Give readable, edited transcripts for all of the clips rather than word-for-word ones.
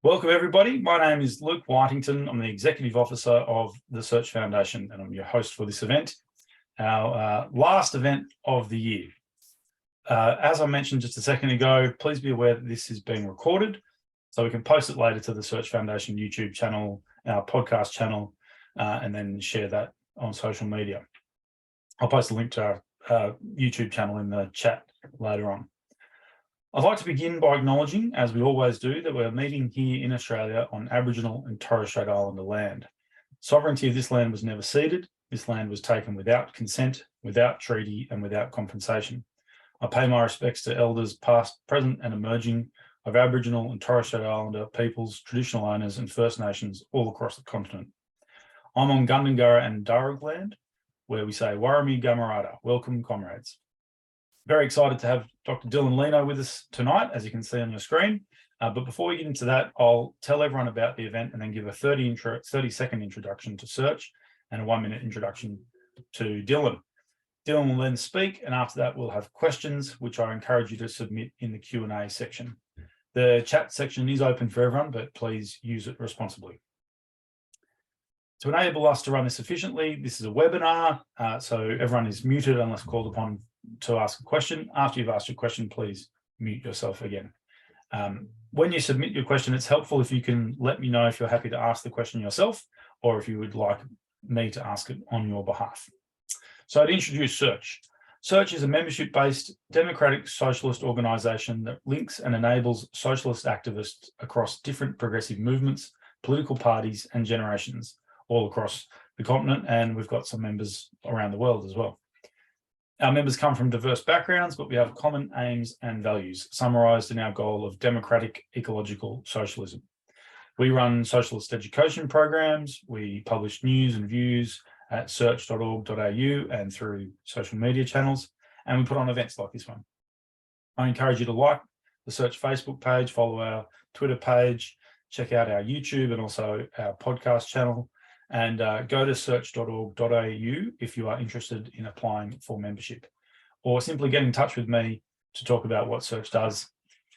Welcome everybody. My name is Luke Whitington. I'm the Executive Officer of the Search Foundation and I'm your host for this event, our last event of the year. As I mentioned just a second ago, please be aware that this is being recorded so we can post it later to the Search Foundation YouTube channel, our podcast channel, and then share that on social media. I'll post a link to our YouTube channel in the chat later on. I'd like to begin by acknowledging, as we always do, that we're meeting here in Australia on Aboriginal and Torres Strait Islander land. Sovereignty of this land was never ceded. This land was taken without consent, without treaty, and without compensation. I pay my respects to elders past, present, and emerging of Aboriginal and Torres Strait Islander peoples, traditional owners, and First Nations all across the continent. I'm on Gundungurra and Darug land, where we say Warami Gamarada, welcome comrades. Very excited to have Dr. Dylan Lino with us tonight, as you can see on your screen. But before we get into that, I'll tell everyone about the event and then give a 30-second introduction to Search and a 1-minute introduction to Dylan. Dylan will then speak, and after that, we'll have questions, which I encourage you to submit in the Q&A section. The chat section is open for everyone, but please use it responsibly. To enable us to run this efficiently, this is a webinar, so everyone is muted unless called upon to ask a question. After you've asked your question, please mute yourself again. When you submit your question, it's helpful if you can let me know if you're happy to ask the question yourself or if you would like me to ask it on your behalf. So to introduce Search. Search is a membership-based democratic socialist organisation that links and enables socialist activists across different progressive movements, political parties and generations all across the continent, and we've got some members around the world as well. Our members come from diverse backgrounds, but we have common aims and values summarised in our goal of democratic ecological socialism. We run socialist education programs, we publish news and views at search.org.au and through social media channels, and we put on events like this one. I encourage you to like the Search Facebook page, follow our Twitter page, check out our YouTube and also our podcast channel, and go to search.org.au if you are interested in applying for membership, or simply get in touch with me to talk about what Search does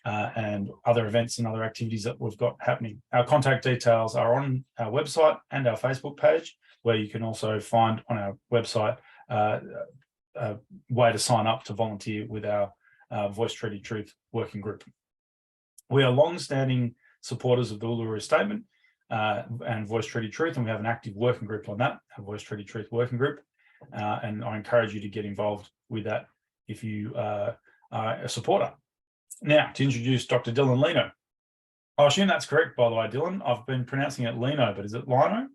and other events and other activities that we've got happening. Our contact details are on our website and our Facebook page, where you can also find on our website a way to sign up to volunteer with our Voice Treaty Truth working group. We are long-standing supporters of the Uluru Statement and Voice Treaty Truth, and we have an active working group on that, a Voice Treaty Truth working group, and I encourage you to get involved with that if you are a supporter. Now, to introduce Dr. Dylan Lino. I assume that's correct, by the way, Dylan. I've been pronouncing it Lino, but is it Lino?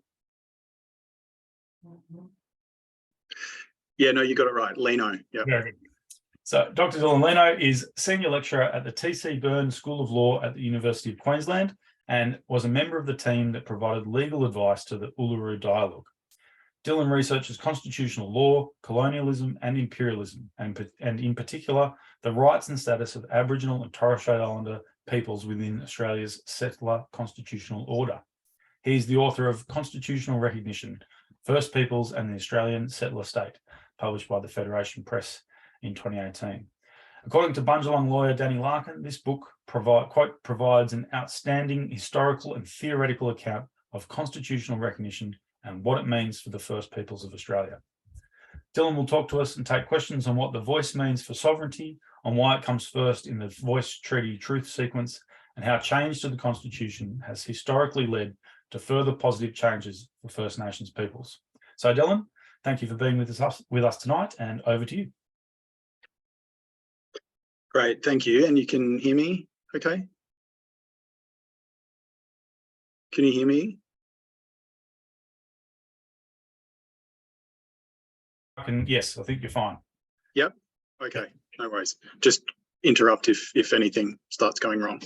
Yeah, no, you got it right, Lino. Yeah. Very good. So Dr. Dylan Lino is Senior Lecturer at the TC Beirne School of Law at the University of Queensland and was a member of the team that provided legal advice to the Uluru Dialogue. Dylan researches constitutional law, colonialism and imperialism, and in particular, the rights and status of Aboriginal and Torres Strait Islander peoples within Australia's settler constitutional order. He is the author of Constitutional Recognition, First Peoples and the Australian Settler State, published by the Federation Press in 2018. According to Bundjalung lawyer Dani Larkin, this book provides an outstanding historical and theoretical account of constitutional recognition and what it means for the First Peoples of Australia. Dylan will talk to us and take questions on what the voice means for sovereignty, on why it comes first in the Voice Treaty Truth sequence, and how change to the Constitution has historically led to further positive changes for First Nations peoples. So Dylan, thank you for being with us tonight, and over to you. Great, thank you. And you can hear me okay? Can you hear me? Yes, I think you're fine. Yep, okay, no worries. Just interrupt if anything starts going wrong.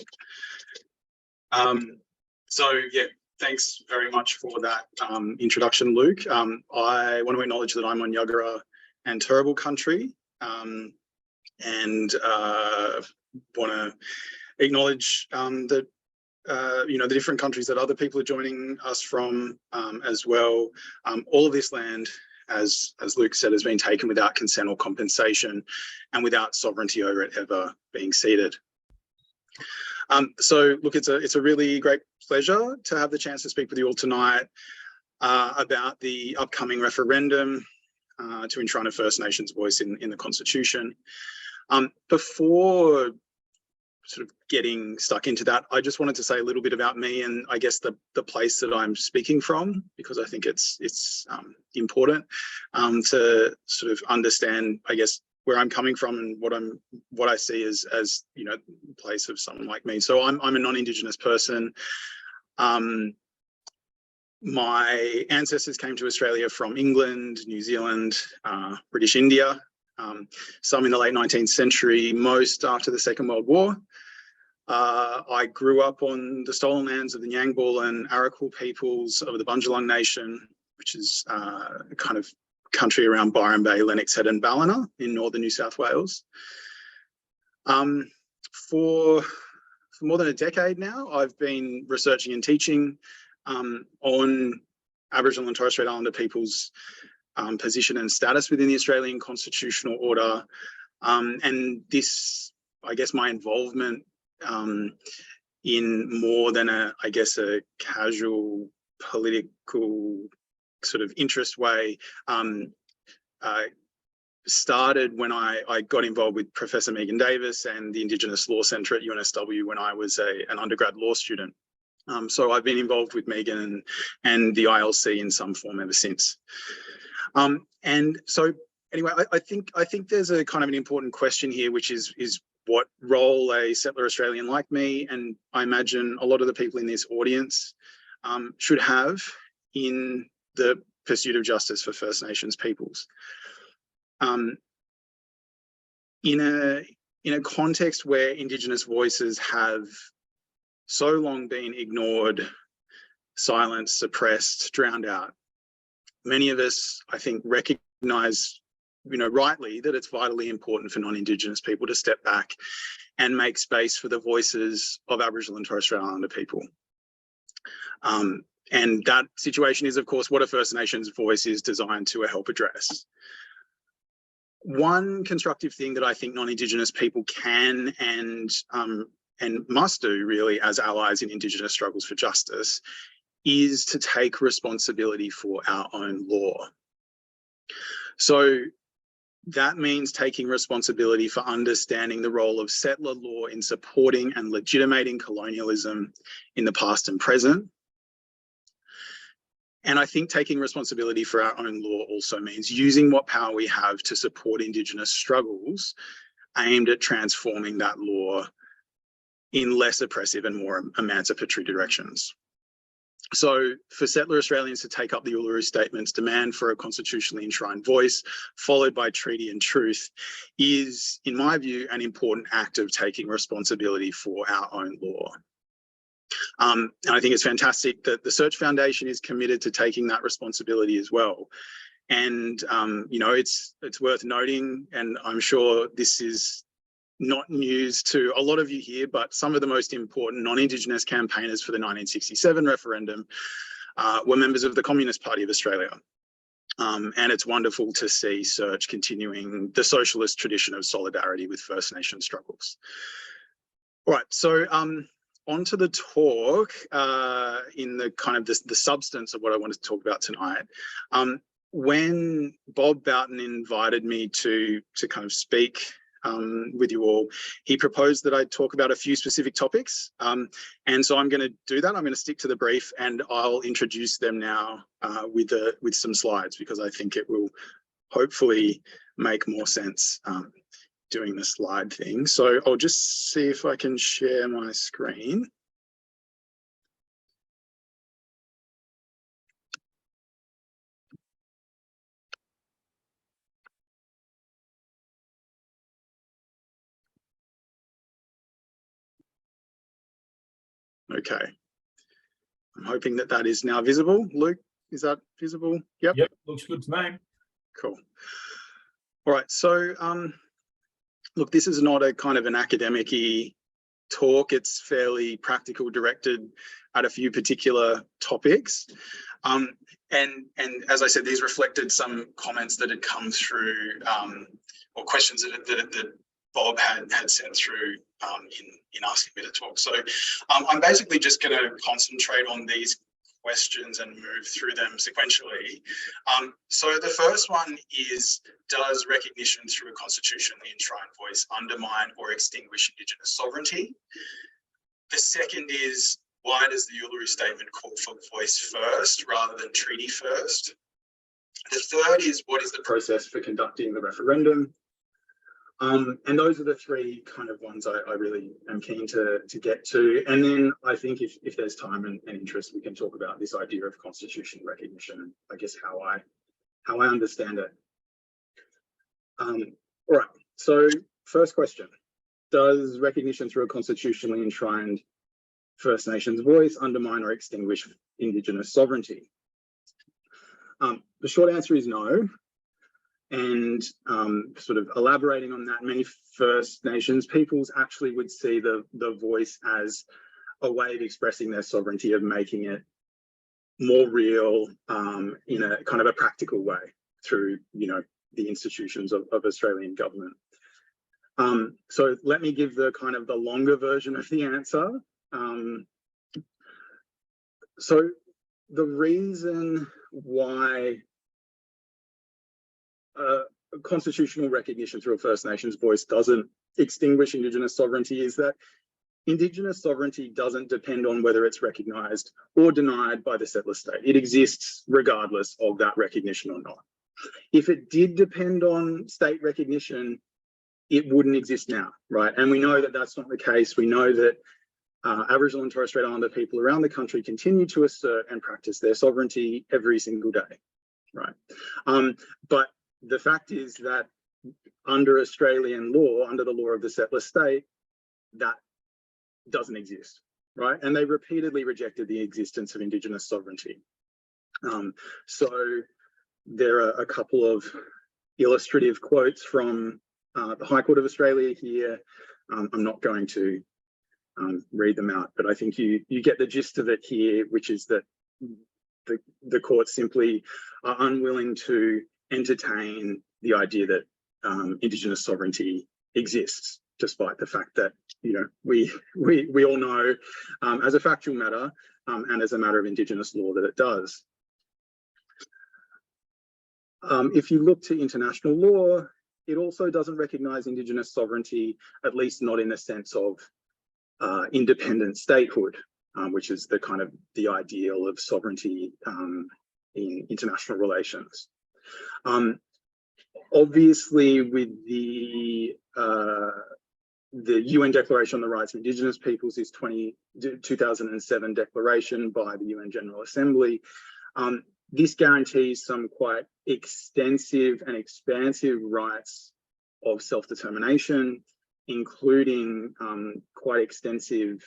So yeah, thanks very much for that introduction, Luke. I want to acknowledge that I'm on Yuggera and Turrbal country, and want to acknowledge that the different countries that other people are joining us from as well. All of this land, as Luke said, has been taken without consent or compensation and without sovereignty over it ever being ceded. So look, it's a really great pleasure to have the chance to speak with you all tonight about the upcoming referendum to enshrine a First Nations voice in the Constitution. Before sort of getting stuck into that, I just wanted to say a little bit about me and I guess the place that I'm speaking from, because I think it's important to sort of understand, I guess, where I'm coming from and what I see as you know, the place of someone like me. So I'm a non-Indigenous person. My ancestors came to Australia from England, New Zealand, British India, some in the late 19th century, most after the Second World War. I grew up on the stolen lands of the Nyangbal and Arakwal peoples of the Bundjalung Nation, which is a kind of country around Byron Bay, Lennox Head and Ballina in northern New South Wales. For more than a decade now, I've been researching and teaching on Aboriginal and Torres Strait Islander peoples' position and status within the Australian constitutional order. And this, I guess, my involvement in more than a casual political sort of interest way started when I got involved with Professor Megan Davis and the Indigenous Law Centre at UNSW when I was an undergrad law student. So I've been involved with Megan and the ILC in some form ever since. And so anyway, I think there's a kind of an important question here, which is what role a settler Australian like me, and I imagine a lot of the people in this audience, should have in the pursuit of justice for First Nations peoples. In a context where Indigenous voices have so long been ignored, silenced, suppressed, drowned out, many of us, I think, recognise, you know, rightly, that it's vitally important for non-Indigenous people to step back and make space for the voices of Aboriginal and Torres Strait Islander people. And that situation is, of course, what a First Nations voice is designed to help address. One constructive thing that I think non-Indigenous people can and must do, really, as allies in Indigenous struggles for justice, is to take responsibility for our own law. So that means taking responsibility for understanding the role of settler law in supporting and legitimating colonialism in the past and present. And I think taking responsibility for our own law also means using what power we have to support Indigenous struggles aimed at transforming that law in less oppressive and more emancipatory directions. So for settler Australians to take up the Uluru Statement's demand for a constitutionally enshrined voice, followed by treaty and truth, is, in my view, an important act of taking responsibility for our own law. And I think it's fantastic that the Search Foundation is committed to taking that responsibility as well. And, you know, it's worth noting, and I'm sure this is not news to a lot of you here, but some of the most important non-Indigenous campaigners for the 1967 referendum were members of the Communist Party of Australia. And it's wonderful to see Search continuing the socialist tradition of solidarity with First Nation struggles. All right, so on to the talk in the kind of the substance of what I wanted to talk about tonight. When Bob Boughton invited me to kind of speak with you all, he proposed that I talk about a few specific topics. And so I'm going to do that. I'm going to stick to the brief, and I'll introduce them now with some slides, because I think it will hopefully make more sense doing the slide thing. So I'll just see if I can share my screen. Okay. I'm hoping that that is now visible. Luke, is that visible? Yep. Yep, looks good to me. Cool. All right, so look, this is not a kind of an academic-y talk. It's fairly practical, directed at a few particular topics. And as I said, these reflected some comments that had come through, or questions that Bob had sent through in asking me to talk. So I'm basically just going to concentrate on these questions and move through them sequentially. So the first one is, does recognition through a constitutionally enshrined voice undermine or extinguish Indigenous sovereignty? The second is, why does the Uluru Statement call for voice first rather than treaty first? The third is, what is the process for conducting the referendum? And those are the three kind of ones I really am keen to get to. And then I think if there's time and interest, we can talk about this idea of constitutional recognition and I guess how I understand it. All right, so first question, does recognition through a constitutionally enshrined First Nations voice undermine or extinguish Indigenous sovereignty? The short answer is no. And sort of elaborating on that, many First Nations peoples actually would see the voice as a way of expressing their sovereignty, of making it more real in a kind of a practical way through, you know, the institutions of Australian government. So let me give the kind of the longer version of the answer. So the reason why constitutional recognition through a First Nations voice doesn't extinguish Indigenous sovereignty is that Indigenous sovereignty doesn't depend on whether it's recognised or denied by the settler state. It exists regardless of that recognition or not. If it did depend on state recognition, it wouldn't exist now, right? And we know that that's not the case. We know that Aboriginal and Torres Strait Islander people around the country continue to assert and practice their sovereignty every single day, right? But the fact is that under Australian law, under the law of the settler state, that doesn't exist, right? And they repeatedly rejected the existence of Indigenous sovereignty. So there are a couple of illustrative quotes from the High Court of Australia here. I'm not going to read them out, but I think you get the gist of it here, which is that the court simply are unwilling to entertain the idea that Indigenous sovereignty exists, despite the fact that, you know, we all know as a factual matter and as a matter of Indigenous law that it does. If you look to international law, it also doesn't recognise Indigenous sovereignty, at least not in the sense of independent statehood, which is the kind of the ideal of sovereignty in international relations. Obviously, with the UN Declaration on the Rights of Indigenous Peoples, this 2007 declaration by the UN General Assembly, this guarantees some quite extensive and expansive rights of self-determination, including quite extensive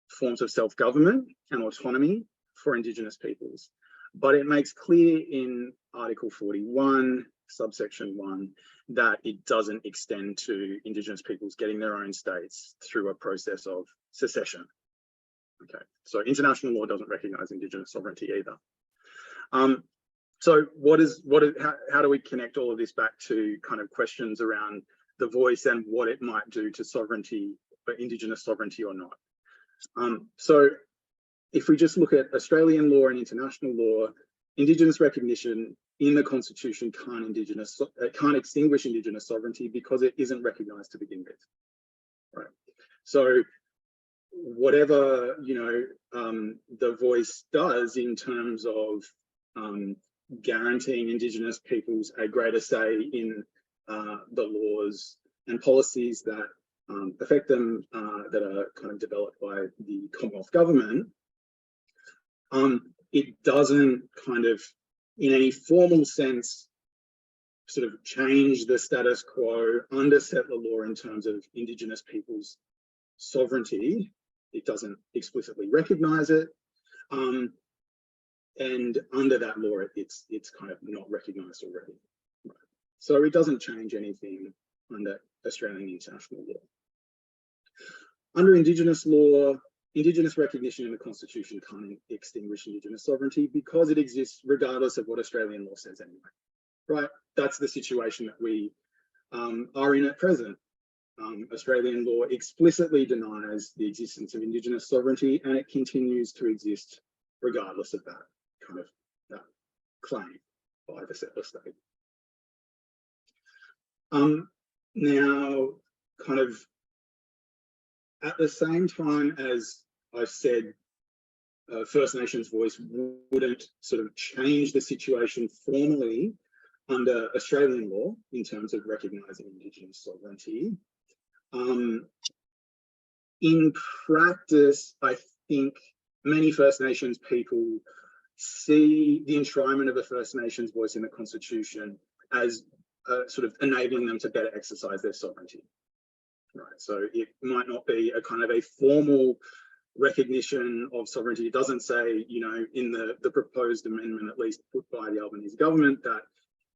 forms of self-government and autonomy for Indigenous peoples. But it makes clear in Article 41, subsection 1, that it doesn't extend to Indigenous peoples getting their own states through a process of secession. Okay, so international law doesn't recognise Indigenous sovereignty either. So how do we connect all of this back to kind of questions around the voice and what it might do to sovereignty, Indigenous sovereignty or not? So if we just look at Australian law and international law, Indigenous recognition in the Constitution can't extinguish Indigenous sovereignty because it isn't recognised to begin with, right? So whatever, you know, the voice does in terms of guaranteeing Indigenous peoples a greater say in the laws and policies that affect them, that are kind of developed by the Commonwealth government, it doesn't kind of, in any formal sense, sort of change the status quo under settler law in terms of Indigenous peoples' sovereignty. It doesn't explicitly recognise it. And under that law, it's kind of not recognised already. Right. So it doesn't change anything under Australian international law. Under Indigenous law, Indigenous recognition in the Constitution can't extinguish Indigenous sovereignty because it exists regardless of what Australian law says anyway, right? That's the situation that we are in at present. Australian law explicitly denies the existence of Indigenous sovereignty, and it continues to exist regardless of that that claim by the settler state. Now, kind of at the same time as I've said, First Nations voice wouldn't sort of change the situation formally under Australian law in terms of recognising Indigenous sovereignty. In practice, I think many First Nations people see the enshrinement of a First Nations voice in the Constitution as sort of enabling them to better exercise their sovereignty. Right, so it might not be a kind of a formal recognition of sovereignty. It doesn't say, you know, in the proposed amendment, at least put by the Albanese government, that,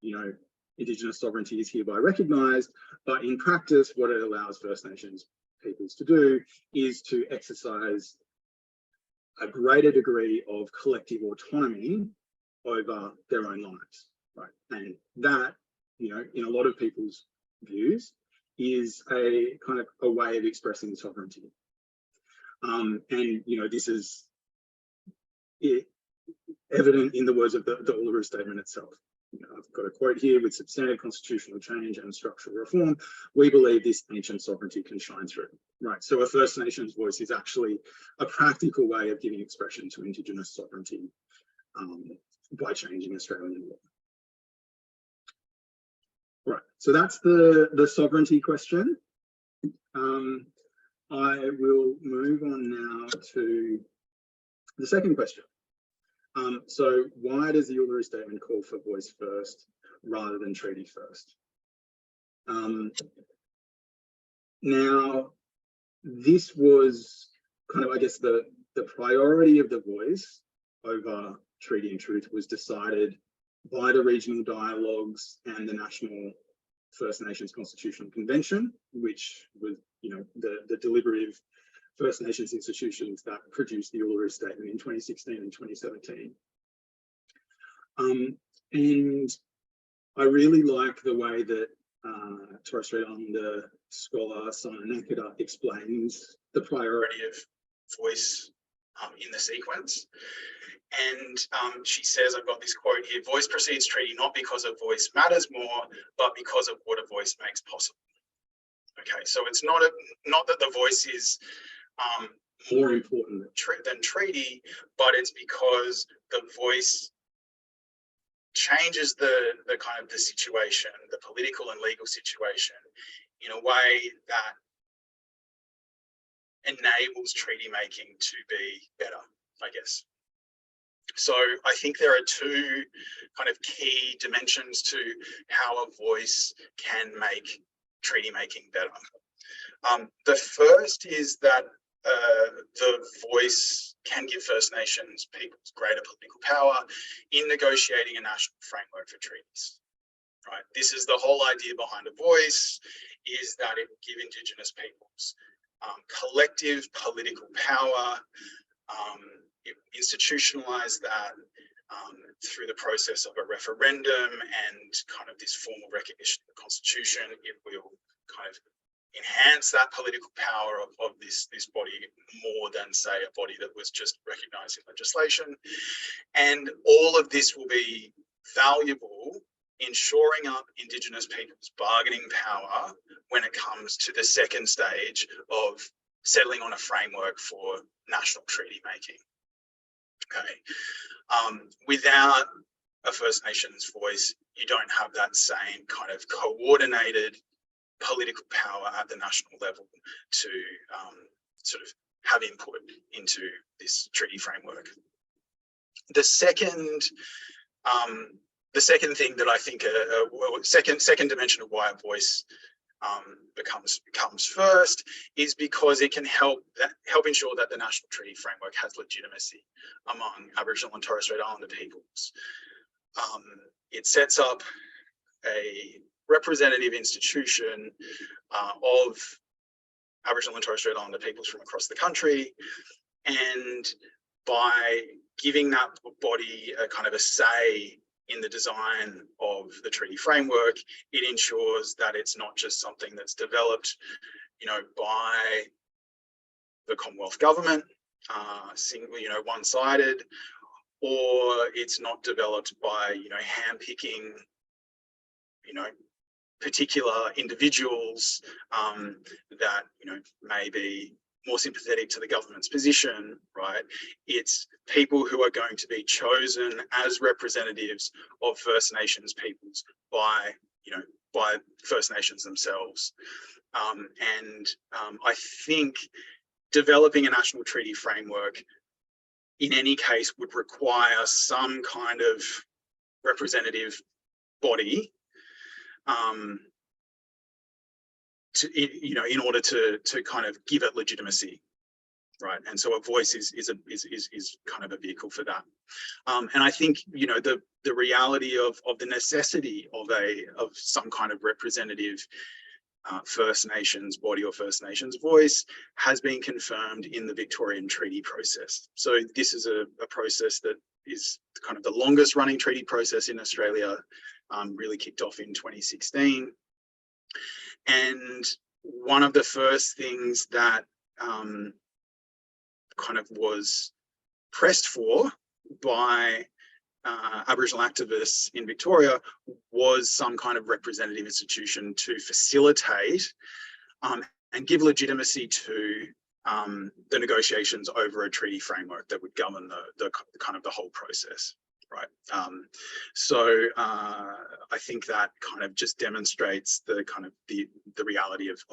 you know, Indigenous sovereignty is hereby recognised. But in practice, what it allows First Nations peoples to do is to exercise a greater degree of collective autonomy over their own lives, right? And that, you know, in a lot of people's views, is a kind of a way of expressing sovereignty. And, you know, this is evident in the words of the Uluru Statement itself. You know, I've got a quote here: with substantive constitutional change and structural reform, we believe this ancient sovereignty can shine through. Right, so a First Nations voice is actually a practical way of giving expression to Indigenous sovereignty by changing Australian law. Right, so that's the sovereignty question. I will move on now to the second question. So why does the Uluru Statement call for voice first rather than treaty first? Now, this was kind of, I guess, the priority of the voice over treaty and truth was decided by the regional dialogues and the National First Nations Constitutional Convention, which was, you know, the deliberative First Nations institutions that produced the Uluru Statement in 2016 and 2017. And I really like the way that Torres Strait Islander scholar Simon Nakada explains the priority of voice in the sequence. And she says, I've got this quote here: voice precedes treaty not because a voice matters more, but because of what a voice makes possible. Okay, so it's not that the voice is more important than treaty, but it's because the voice changes the kind of the situation, the political and legal situation, in a way that enables treaty making to be better, I guess. So I think there are two kind of key dimensions to how a voice can make treaty making better. The first is that the voice can give First Nations peoples greater political power in negotiating a national framework for treaties. Right. This is the whole idea behind a voice, is that it will give Indigenous peoples collective political power. It institutionalise that through the process of a referendum and kind of this formal recognition of the Constitution. It will kind of enhance that political power of this body more than, say, a body that was just recognising legislation. And all of this will be valuable in shoring up Indigenous people's bargaining power when it comes to the second stage of settling on a framework for national treaty making. Okay. Without a First Nations voice, you don't have that same kind of coordinated political power at the national level to sort of have input into this treaty framework. The second thing that I think, second dimension of why a voice comes first, is because it can help ensure that the national treaty framework has legitimacy among Aboriginal and Torres Strait Islander peoples. It sets up a representative institution of Aboriginal and Torres Strait Islander peoples from across the country, and by giving that body a kind of a say in the design of the treaty framework, it ensures that it's not just something that's developed, by the Commonwealth government, single, one-sided, or it's not developed by, handpicking, particular individuals that, may be more sympathetic to the government's position, right? It's people who are going to be chosen as representatives of First Nations peoples by First Nations themselves. I think developing a national treaty framework in any case would require some kind of representative body in order to kind of give it legitimacy, right? And so a voice is kind of a vehicle for that. And I think the reality of the necessity of some kind of representative First Nations body or First Nations voice has been confirmed in the Victorian treaty process. So this is a process that is kind of the longest running treaty process in Australia, really kicked off in 2016. And one of the first things that kind of was pressed for by Aboriginal activists in Victoria was some kind of representative institution to facilitate and give legitimacy to the negotiations over a treaty framework that would govern the kind of the whole process, right? So I think that kind of just demonstrates the kind of the reality of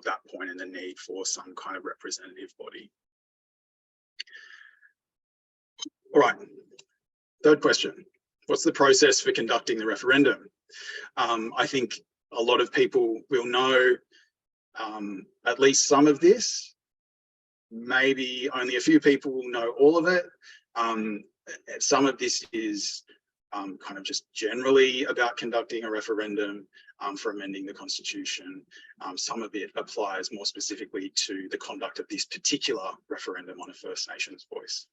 that point and the need for some kind of representative body. All right. Third question, what's the process for conducting the referendum? I think a lot of people will know at least some of this. Maybe only a few people will know all of it. Some of this is kind of just generally about conducting a referendum for amending the Constitution. Some of it applies more specifically to the conduct of this particular referendum on a First Nations voice.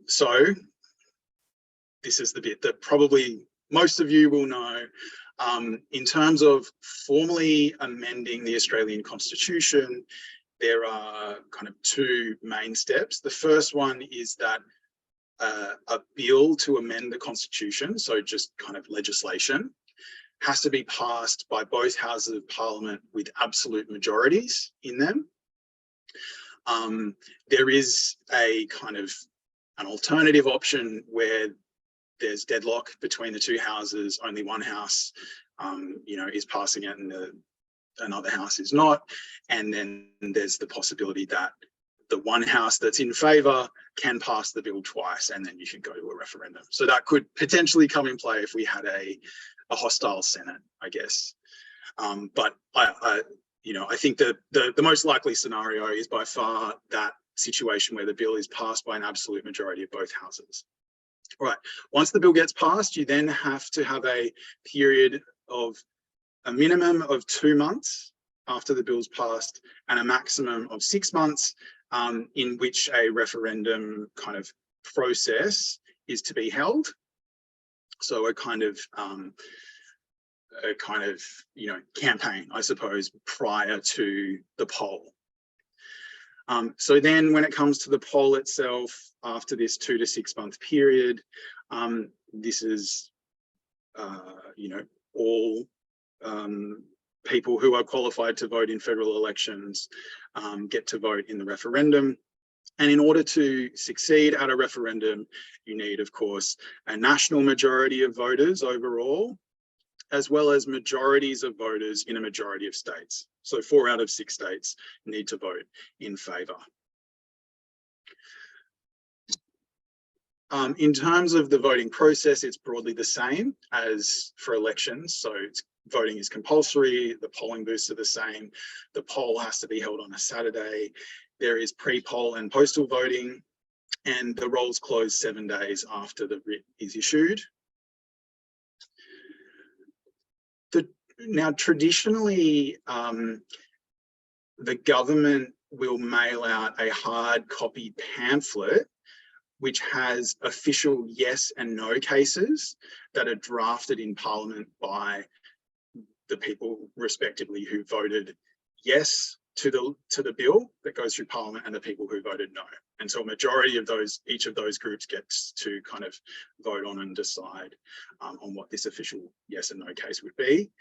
So this is the bit that probably most of you will know. In terms of formally amending the Australian Constitution, there are kind of two main steps. The first one is that a bill to amend the Constitution, so just kind of legislation, has to be passed by both houses of Parliament with absolute majorities in them. There is a kind of an alternative option where there's deadlock between the two houses, only one house is passing it and another house is not. And then there's the possibility that the one house that's in favour can pass the bill twice, and then you can go to a referendum. So that could potentially come in play if we had a hostile Senate, I guess. But I think the most likely scenario is by far that situation where the bill is passed by an absolute majority of both houses. All right, once the bill gets passed, you then have to have a period of a minimum of 2 months after the bill's passed and a maximum of 6 months in which a referendum kind of process is to be held. So a kind of campaign, I suppose, prior to the poll. So then when it comes to the poll itself, after this 2 to 6 month period, this is, all people who are qualified to vote in federal elections get to vote in the referendum. And in order to succeed at a referendum, you need, of course, a national majority of voters overall, as well as majorities of voters in a majority of states. So 4 out of 6 states need to vote in favour. In terms of the voting process, it's broadly the same as for elections. So voting is compulsory, the polling booths are the same, the poll has to be held on a Saturday, there is pre-poll and postal voting, and the rolls close 7 days after the writ is issued. Now, traditionally, the government will mail out a hard copy pamphlet which has official yes and no cases that are drafted in Parliament by the people respectively who voted yes to the bill that goes through Parliament and the people who voted no. And so a majority of those, each of those groups gets to kind of vote on and decide on what this official yes and no case would be.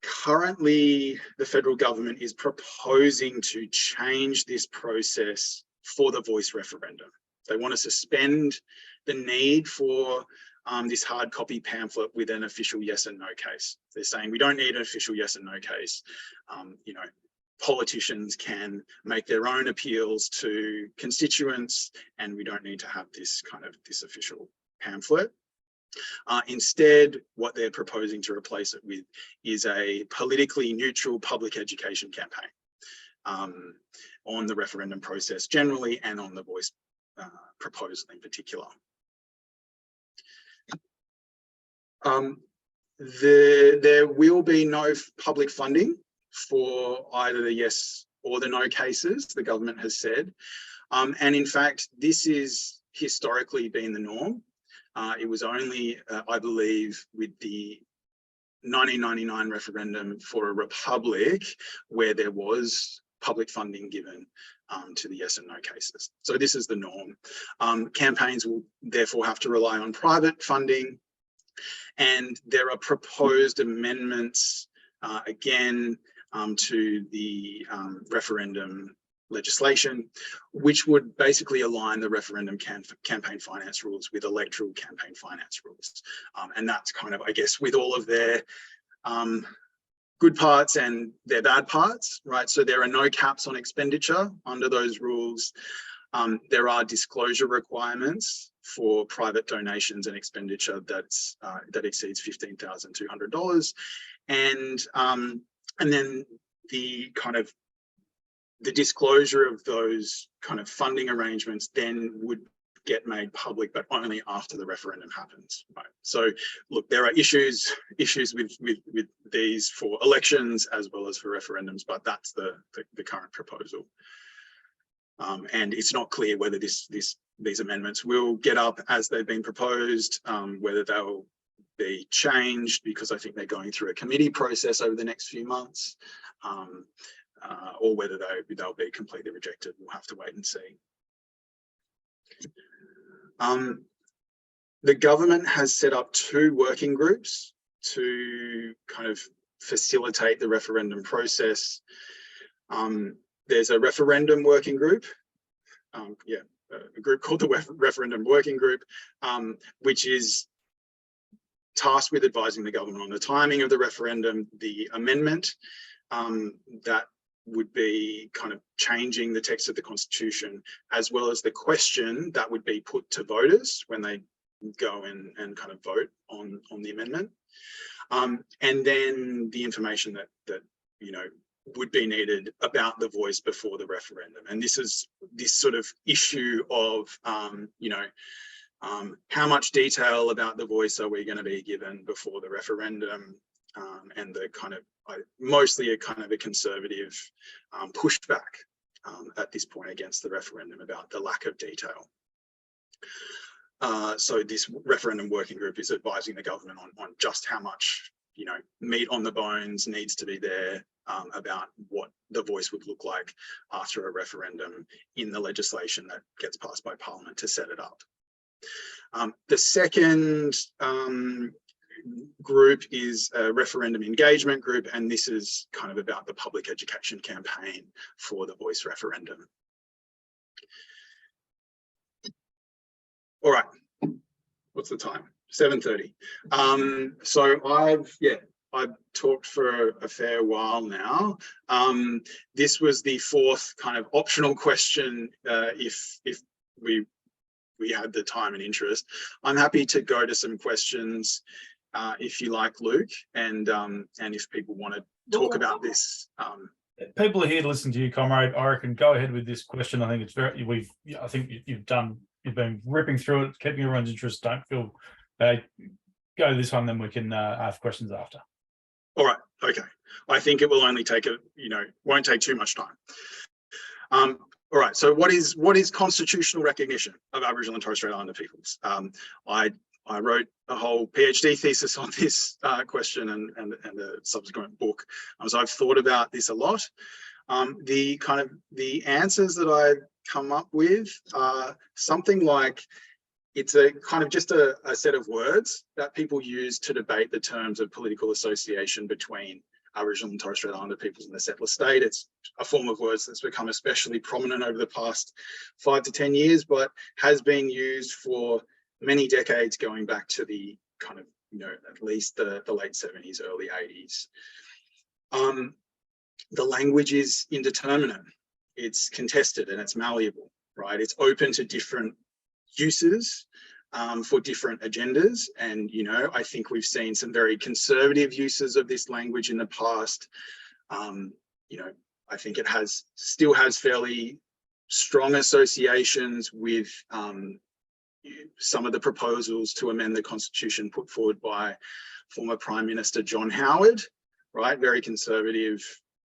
Currently, the federal government is proposing to change this process for the voice referendum. They want to suspend the need for this hard copy pamphlet with an official yes and no case. They're saying we don't need an official yes and no case. You know, politicians can make their own appeals to constituents, and we don't need to have this kind of this official pamphlet. Instead, what they're proposing to replace it with is a politically neutral public education campaign on the referendum process generally and on the voice proposal in particular. There will be no public funding for either the yes or the no cases, the government has said. And in fact, this is historically been the norm. It was only, I believe, with the 1999 referendum for a republic where there was public funding given to the yes and no cases. So this is the norm. Campaigns will therefore have to rely on private funding, and there are proposed amendments again to the referendum legislation, which would basically align the referendum campaign finance rules with electoral campaign finance rules. And that's kind of, I guess, with all of their good parts and their bad parts, right? So there are no caps on expenditure under those rules. There are disclosure requirements for private donations and expenditure that exceeds $15,200. And then the kind of the disclosure of those kind of funding arrangements then would get made public, but only after the referendum happens. Right? So look, there are issues with these for elections as well as for referendums, but that's the current proposal. And it's not clear whether these amendments will get up as they've been proposed, whether they'll be changed, because I think they're going through a committee process over the next few months, or whether they'll be completely rejected. We'll have to wait and see. The government has set up 2 working groups to kind of facilitate the referendum process. There's a referendum working group, a group called the Referendum Working Group, which is tasked with advising the government on the timing of the referendum, the amendment that would be kind of changing the text of the Constitution, as well as the question that would be put to voters when they go and kind of vote on the amendment. And then the information that you know would be needed about the voice before the referendum. And this is this sort of issue of you know, how much detail about the voice are we going to be given before the referendum, and the kind of mostly a kind of a conservative pushback at this point against the referendum about the lack of detail. So this referendum working group is advising the government on just how much, you know, meat on the bones needs to be there about what the voice would look like after a referendum in the legislation that gets passed by Parliament to set it up. The second group is a referendum engagement group, and this is kind of about the public education campaign for the voice referendum. All right, what's the time? 7:30. So I've talked for a fair while now. This was the 4th kind of optional question if we had the time and interest. I'm happy to go to some questions if you like, Luke, and if people want to talk about this. People are here to listen to you, comrade. I reckon go ahead with this question. I think it's very I think you've been ripping through it, keeping everyone's interest. Don't feel bad. Go to this one, then we can ask questions after. All right. Okay. I think it will only take won't take too much time. All right, so what is constitutional recognition of Aboriginal and Torres Strait Islander peoples? I wrote a whole PhD thesis on this question and a subsequent book. So I've thought about this a lot. The answers that I've come up with are something like, it's a kind of just a set of words that people use to debate the terms of political association between Aboriginal and Torres Strait Islander peoples in the settler state. It's a form of words that's become especially prominent over the past 5 to 10 years, but has been used for many decades, going back to the kind of, at least the late 70s, early 80s. The language is indeterminate, it's contested, and it's malleable, right? It's open to different uses for different agendas. And, I think we've seen some very conservative uses of this language in the past. I think it still has fairly strong associations with some of the proposals to amend the Constitution put forward by former Prime Minister John Howard, right? Very conservative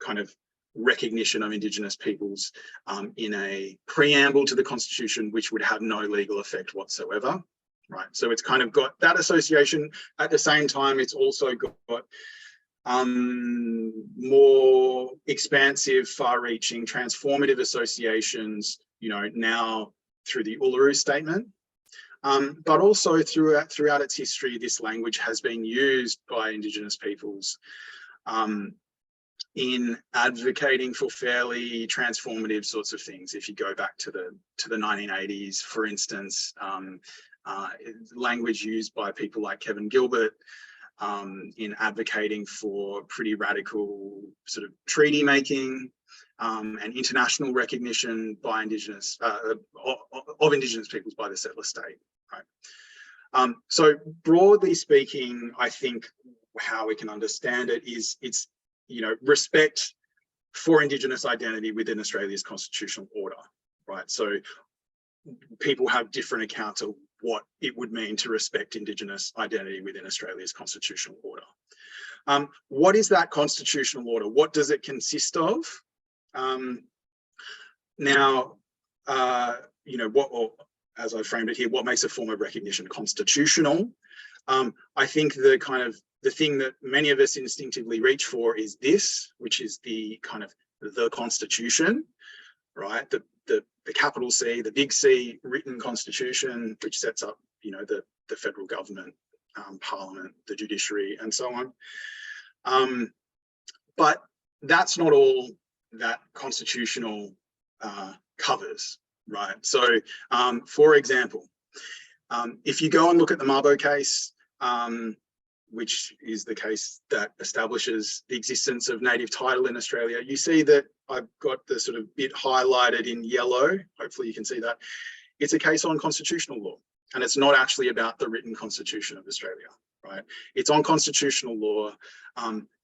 kind of recognition of Indigenous peoples in a preamble to the Constitution, which would have no legal effect whatsoever, right? So it's kind of got that association. At the same time, it's also got more expansive, far-reaching, transformative associations, now through the Uluru Statement. But also throughout its history, this language has been used by Indigenous peoples in advocating for fairly transformative sorts of things. If you go back to the 1980s, for instance, language used by people like Kevin Gilbert in advocating for pretty radical sort of treaty making and international recognition by Indigenous of Indigenous peoples by the settler state. Right. So broadly speaking, I think how we can understand it is it's respect for Indigenous identity within Australia's constitutional order, right? So people have different accounts of what it would mean to respect Indigenous identity within Australia's constitutional order. What is that constitutional order? What does it consist of? As I framed it here, what makes a form of recognition constitutional? I think the thing that many of us instinctively reach for is this, which is the Constitution, right? The capital C, the big C written Constitution, which sets up, the federal government, Parliament, the judiciary, and so on. But that's not all that constitutional covers, right? So, for example, if you go and look at the Mabo case, which is the case that establishes the existence of native title in Australia, you see that I've got the sort of bit highlighted in yellow. Hopefully you can see that. It's a case on constitutional law, and it's not actually about the written Constitution of Australia, right? It's on constitutional law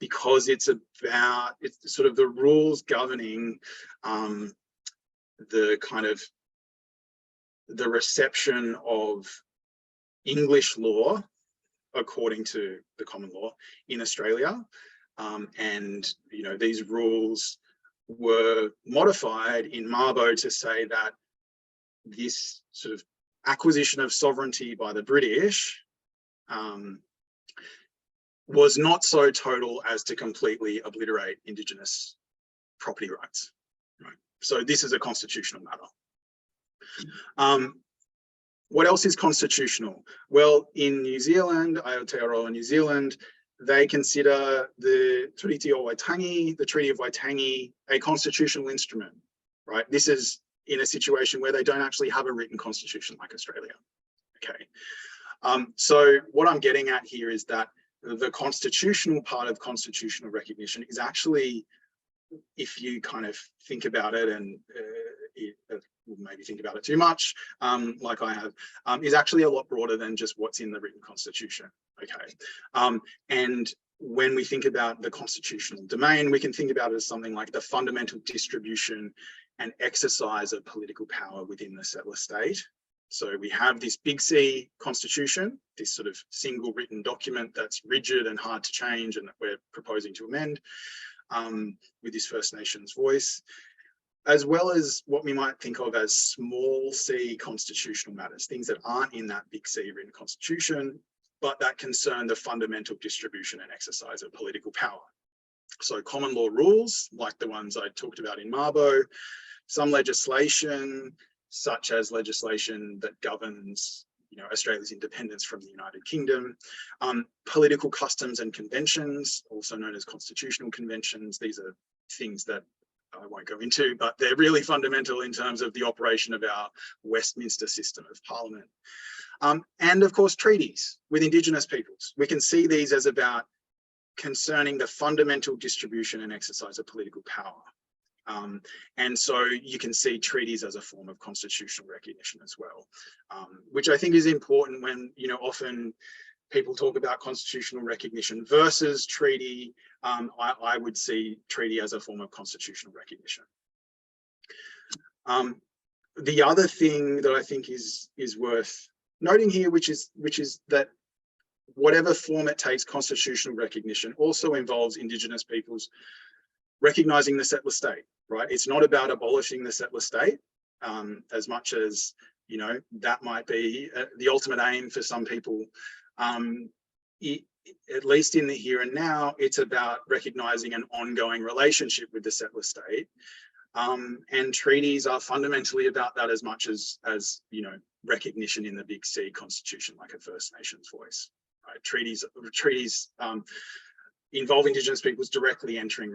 because it's sort of the rules governing the reception of English law according to the common law in Australia. And, these rules were modified in Mabo to say that this sort of acquisition of sovereignty by the British was not so total as to completely obliterate Indigenous property rights, right? So this is a constitutional matter. What else is constitutional? Well, in New Zealand, Aotearoa New Zealand, they consider the Treaty of Waitangi a constitutional instrument, right? This is in a situation where they don't actually have a written constitution like Australia, okay? So what I'm getting at here is that the constitutional part of constitutional recognition is actually, if you kind of think about it and maybe think about it too much, like I have, is actually a lot broader than just what's in the written constitution, okay? And when we think about the constitutional domain, we can think about it as something like the fundamental distribution and exercise of political power within the settler state. So we have this big C constitution, this sort of single written document that's rigid and hard to change and that we're proposing to amend with this First Nations voice. as well as what we might think of as small c constitutional matters, things that aren't in that big C written constitution, but that concern the fundamental distribution and exercise of political power. So common law rules, like the ones I talked about in Mabo, some legislation, such as legislation that governs, Australia's independence from the United Kingdom, political customs and conventions, also known as constitutional conventions. These are things that I won't go into, but they're really fundamental in terms of the operation of our Westminster system of parliament. And of course, treaties with Indigenous peoples. We can see these as about concerning the fundamental distribution and exercise of political power. And so you can see treaties as a form of constitutional recognition as well, which I think is important when, often people talk about constitutional recognition versus treaty. I would see treaty as a form of constitutional recognition. The other thing that I think is worth noting here, which is that whatever form it takes, constitutional recognition also involves Indigenous peoples recognising the settler state, right? It's not about abolishing the settler state, as much as, that might be the ultimate aim for some people. At least in the here and now, it's about recognising an ongoing relationship with the settler state. And treaties are fundamentally about that as much as recognition in the big C constitution, like a First Nations voice. Right? Treaties involve Indigenous peoples directly entering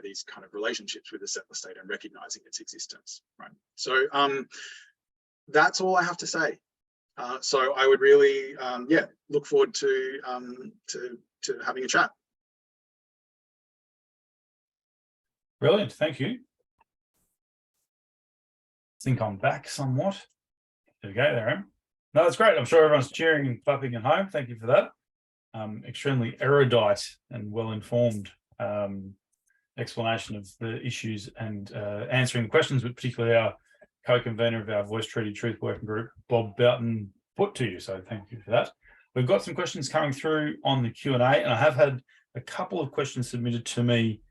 these kind of relationships with the settler state and recognising its existence. Right. So that's all I have to say. So I would really, look forward to having a chat. Brilliant, thank you. I think I'm back somewhat. There we go, there I am. No, that's great. I'm sure everyone's cheering and clapping at home. Thank you for that. Extremely erudite and well-informed explanation of the issues and answering the questions, but particularly our co-convener of our Voice Treaty Truth Working Group, Bob Boughton, put to you. So thank you for that. We've got some questions coming through on the Q&A, and I have had a couple of questions submitted to me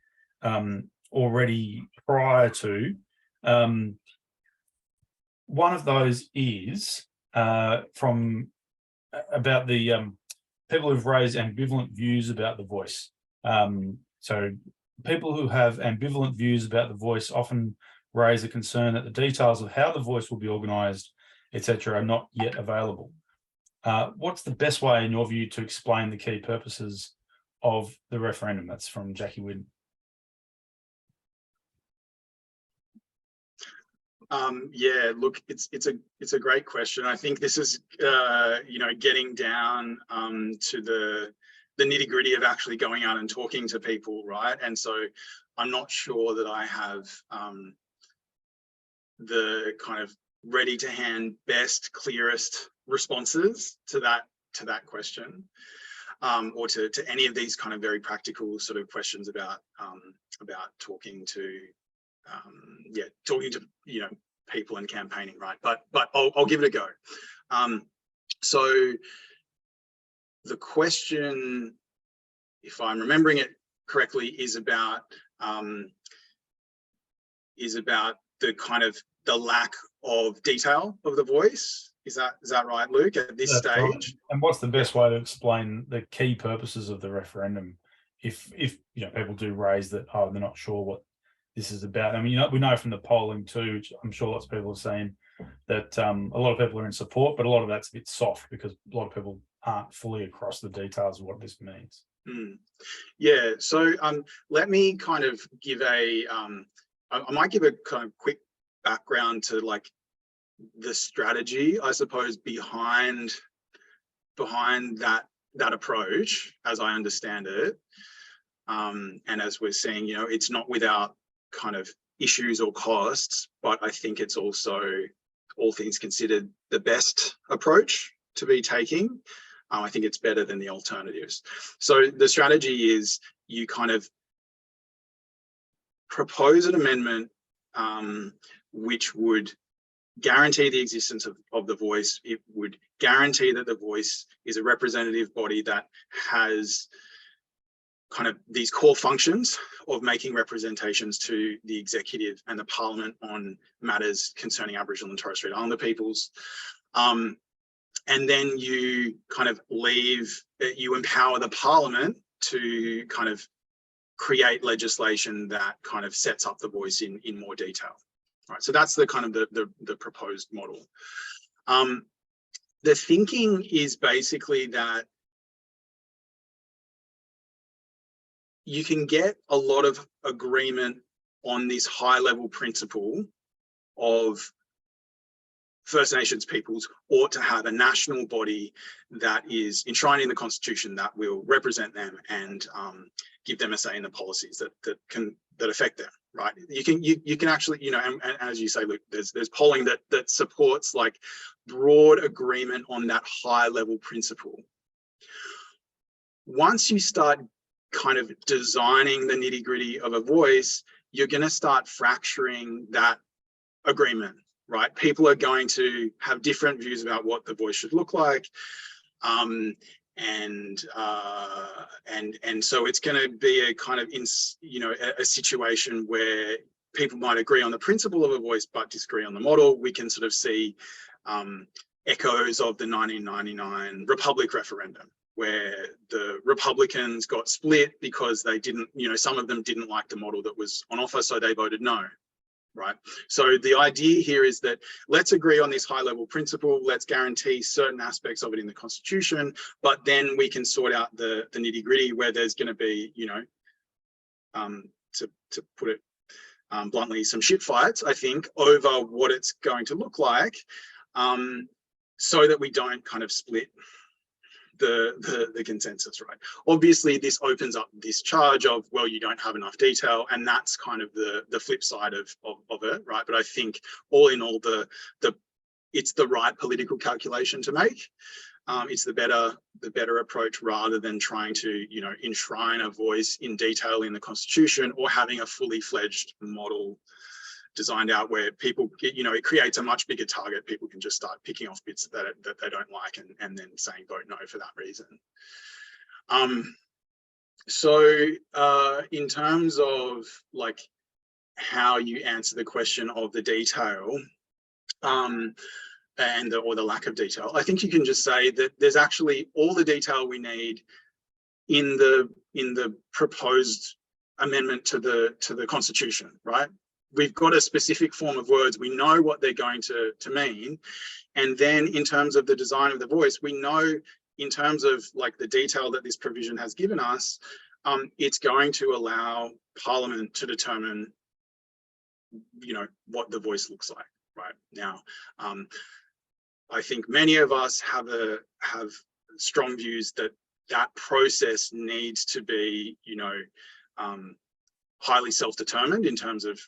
already prior to. One of those is from about the people who've raised ambivalent views about the voice. So people who have ambivalent views about the voice often raise a concern that the details of how the voice will be organised, etc., are not yet available. What's the best way, in your view, to explain the key purposes of the referendum? That's from Jackie Whitton. Yeah, look, it's a great question. I think this is getting down to the nitty-gritty of actually going out and talking to people, right? And so I'm not sure that I have the kind of ready to hand best, clearest responses to that question, or to any of these kind of very practical sort of questions about talking to people and campaigning, right? But I'll give it a go. So the question, if I'm remembering it correctly, is about the kind of the lack of detail of the voice. Is that right, Luke, at this stage? Right. And what's the best way to explain the key purposes of the referendum if people do raise that, they're not sure what this is about? I mean, we know from the polling too, which I'm sure lots of people are saying, that a lot of people are in support, but a lot of that's a bit soft because a lot of people aren't fully across the details of what this means. Yeah, so let me kind of give I might give a kind of quick background to like the strategy, I suppose, behind that approach, as I understand it. And as we're seeing, it's not without kind of issues or costs, but I think it's also, all things considered, the best approach to be taking. I think it's better than the alternatives. So the strategy is you kind of propose an amendment which would guarantee the existence of the voice. It would guarantee that the voice is a representative body that has kind of these core functions of making representations to the executive and the parliament on matters concerning Aboriginal and Torres Strait Islander peoples. And then you kind of you empower the parliament to kind of create legislation that kind of sets up the voice in more detail. Right, so that's the kind of the proposed model. The thinking is basically that you can get a lot of agreement on this high level principle of First Nations peoples ought to have a national body that is enshrined in the Constitution that will represent them and give them a say in the policies that affect them. Right? You can actually, and as you say, look, there's polling that supports like broad agreement on that high level principle. Once you start kind of designing the nitty gritty of a voice, you're going to start fracturing that agreement. Right, people are going to have different views about what the voice should look like, and so it's going to be a kind of a situation where people might agree on the principle of a voice but disagree on the model. We can sort of see echoes of the 1999 Republic referendum, where the Republicans got split because they didn't, some of them didn't like the model that was on offer, so they voted no. Right. So the idea here is that let's agree on this high level principle. Let's guarantee certain aspects of it in the Constitution, but then we can sort out the nitty gritty where there's going to be, to put it bluntly, some shit fights, I think, over what it's going to look like, so that we don't kind of split the consensus, right? Obviously, this opens up this charge of, well, you don't have enough detail, and that's kind of the flip side of it, right? But I think all in all, it's the right political calculation to make. It's the better approach rather than trying to, enshrine a voice in detail in the Constitution or having a fully fledged model designed out where people get, it creates a much bigger target. People can just start picking off bits that they don't like and then saying vote no for that reason. So in terms of like how you answer the question of the detail or the lack of detail, I think you can just say that there's actually all the detail we need in the proposed amendment to the Constitution, right? We've got a specific form of words. We know what they're going to mean. And then in terms of the design of the voice, we know in terms of like the detail that this provision has given us, it's going to allow Parliament to determine, what the voice looks like right now. I think many of us have strong views that process needs to be, highly self-determined in terms of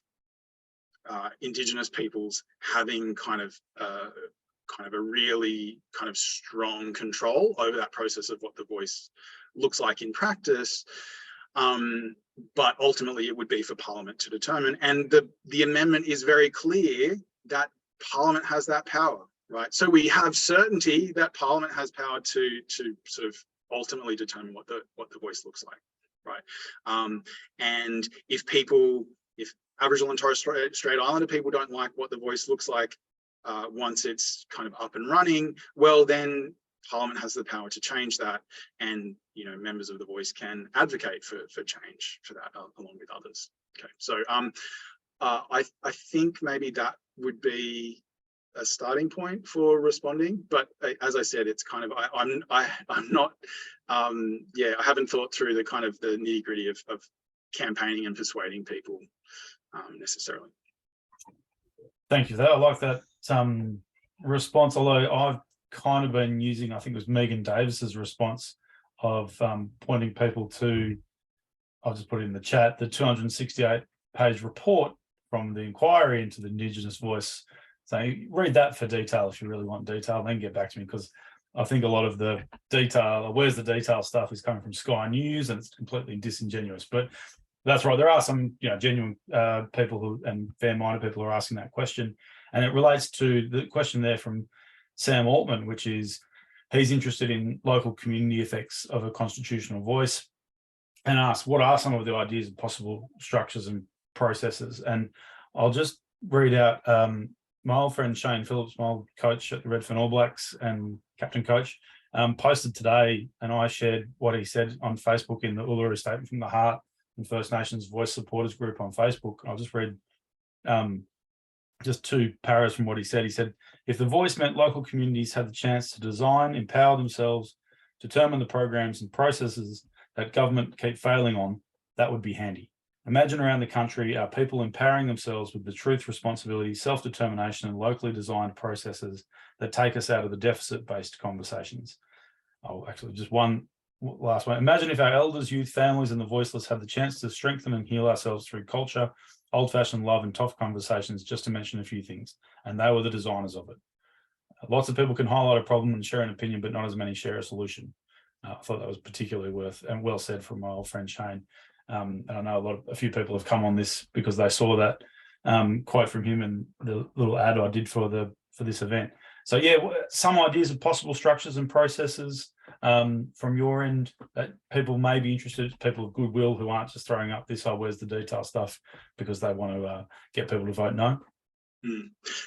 Indigenous peoples having kind of a really kind of strong control over that process of what the voice looks like in practice. But ultimately it would be for Parliament to determine. And the amendment is very clear that Parliament has that power, right? So we have certainty that Parliament has power to sort of ultimately determine what the voice looks like, right? And if Aboriginal and Torres Strait Islander people don't like what the voice looks like once it's kind of up and running, well, then Parliament has the power to change that, and members of the voice can advocate for change for that along with others. Okay, so I think maybe that would be a starting point for responding, but as I said, it's kind of I'm not I haven't thought through the kind of the nitty gritty of campaigning and persuading people necessarily. Thank you for that. I like that response, although I've kind of been using, I think it was Megan Davis's response of pointing people to, I'll just put it in the chat, the 268-page report from the inquiry into the Indigenous voice. So read that for detail if you really want detail, then get back to me, because I think a lot of the detail, where's the detail stuff, is coming from Sky News, and it's completely disingenuous. But that's right, there are some genuine people and fair-minded people who are asking that question, and it relates to the question there from Sam Altman, which is he's interested in local community effects of a constitutional voice. and asked what are some of the ideas of possible structures and processes. And I'll just read out my old friend Shane Phillips, my old coach at the Redfern All Blacks and captain coach, posted today, and I shared what he said on Facebook in the Uluru Statement from the Heart and First Nations Voice Supporters Group on Facebook. I'll just read just 2 paras from what he said. He said, if the voice meant local communities had the chance to design, empower themselves, determine the programs and processes that government keep failing on, that would be handy. Imagine around the country our people empowering themselves with the truth, responsibility, self-determination and locally designed processes that take us out of the deficit-based conversations. Oh, actually, just one last one. Imagine if our elders, youth, families and the voiceless had the chance to strengthen and heal ourselves through culture, old-fashioned love and tough conversations, just to mention a few things. And they were the designers of it. Lots of people can highlight a problem and share an opinion, but not as many share a solution. I thought that was particularly worth and well said from my old friend Shane. And I know a few people have come on this because they saw that quote from him and the little ad I did for this event. So yeah, some ideas of possible structures and processes from your end that people may be interested, people of goodwill who aren't just throwing up this, oh, where's the detail stuff, because they want to get people to vote no.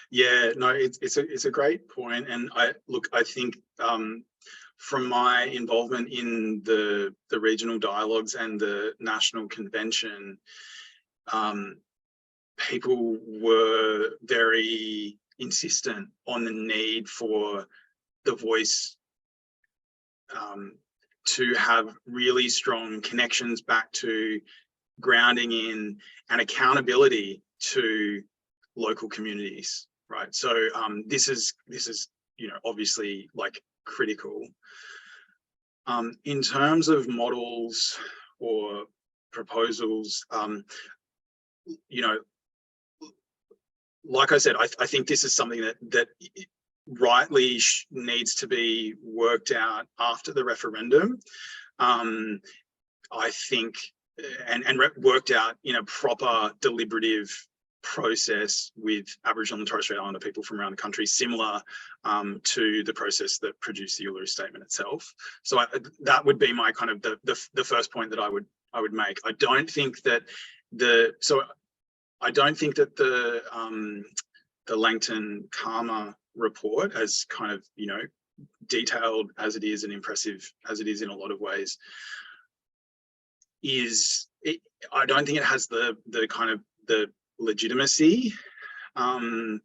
Yeah, no, it's a great point, and I think from my involvement in the regional dialogues and the national convention, people were very insistent on the need for the voice to have really strong connections back to grounding in and accountability to local communities, right? So this is obviously like critical. In terms of models or proposals, like I said, I think this is something that rightly needs to be worked out after the referendum. I think, and worked out in a proper deliberative process with Aboriginal and Torres Strait Islander people from around the country, similar to the process that produced the Uluru Statement itself. So that would be my kind of the first point that I would make. I don't think that the Langton Karma report, as kind of detailed as it is and impressive as it is in a lot of ways, I don't think it has the kind of the legitimacy in